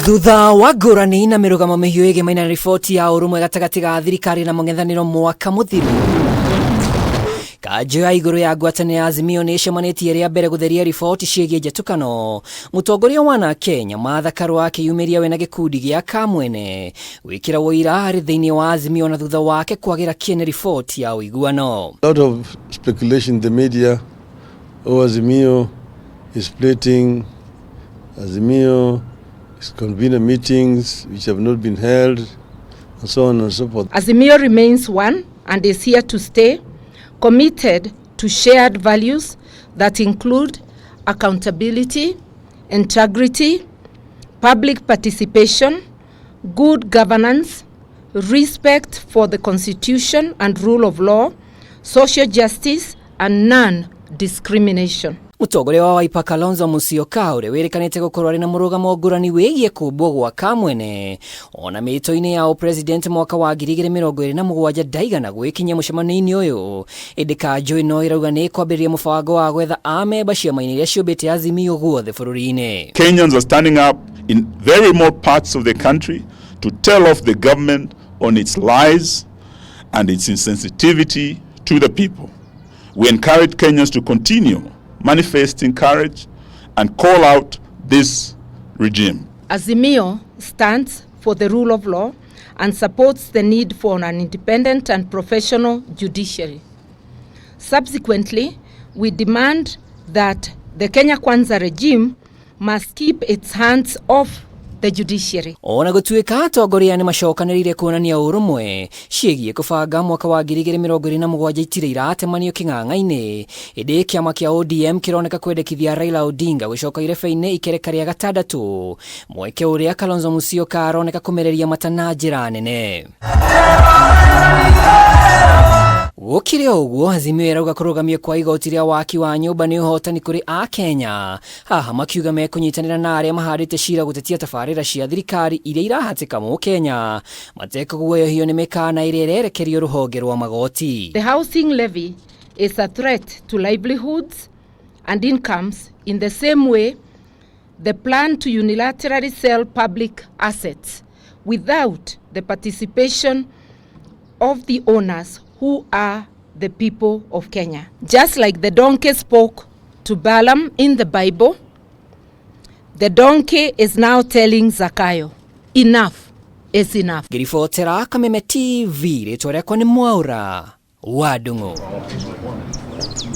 Thutha wa ngũrani na mĩrũgamo mĩhiũ ĩgĩmaina na riboti ya ũrũmwe gatagatĩ ga thirikari na mũng'ethanĩro mwaka mũthiru, Kanju ya igũrũ ya ngwatanĩro ya Azimio nĩ ĩcemanĩtie rĩa mbere gũtheria riboti ciĩgiĩ njatũkano. Mũtongoria wa Kenya Martha Karua akĩyumĩria we na gĩkundi gĩa kamwene gwĩkĩra ũira harĩ thĩinĩ wa Azimio na thutha wake kwagĩra kĩene riboti ya ũiguano. A lot of speculation in the media. Azimio is splitting. Azimio is convening meetings which have not been held, and so on and so forth. Azimio remains one and is here to stay, committed to shared values that include accountability, integrity, public participation, good governance, respect for the Constitution and rule of law, social justice, and non-discrimination. Mũtongoria wa Wiper KALONZO MUSYOKA ũrĩa wĩrĩkanĩte gũkorwo arĩ na mũrũgamo ngũrani wĩgiĩ kũmbwo gwa kamwene ona mĩtũ-inĩ ya president mwaka wa 2027 ndaigana gwĩkinyia mũcemanio-inĩ ũyũ. Ĩndĩ Kanju ĩno ĩrauga nĩ kwambĩrĩria mũbango wa gwetha amemba ciama-inĩ iria ciũmbĩte Azimio guothe bũrũri-inĩ. Kenyans are standing up in very remote parts of the country to tell off the government on its lies and its insensitivity to the people. We encourage Kenyans to continue manifesting courage and call out this regime. Azimio stands for the rule of law and supports the need for an independent and professional judiciary. Subsequently, we demand that the Kenya Kwanza regime must keep its hands off the judiciary. Ona gũtuĩka atongoria nĩ macokanĩrĩire kuonania ũrũmwe ciĩgiĩ kũbanga mwaka wa 2027 itirĩ iratemanio kĩng'ang'a-inĩ. Ĩndĩ kĩama kĩa ODM kĩroneka kwendekithia Raila Odinga gũcoka irebebe-inĩ ikereka rĩa gatandatũ, mweke ũrĩa Kalonzo Musyoka aroneka kũmereria mata na njĩra nene. Gũkĩrĩ ũguo, Azimio ĩrauga kũrũgamio kwa igoti rĩa waki wa nyũmba nĩ ũhotani kũrĩ Akenya. Haha makiuga mekũnyitanĩra na arĩa mahandĩte cira gũtetia tabarĩra cia thirikari iria irahatĩka Mũkenya matekũguoyohio nĩ mĩkana ĩrĩa ĩrerekerio rũhonge rwa magoti. The housing levy is a threat to livelihoods and incomes in the same way the plan to unilaterally sell public assets without the participation of the owners who are the people of Kenya. Just like the donkey spoke to Balaam in the Bible, the donkey is now telling Zakayo, enough is enough. Ngĩribotera Kameme TV, rĩtwa rĩakwa nĩ Mwaura wa Ndung'u.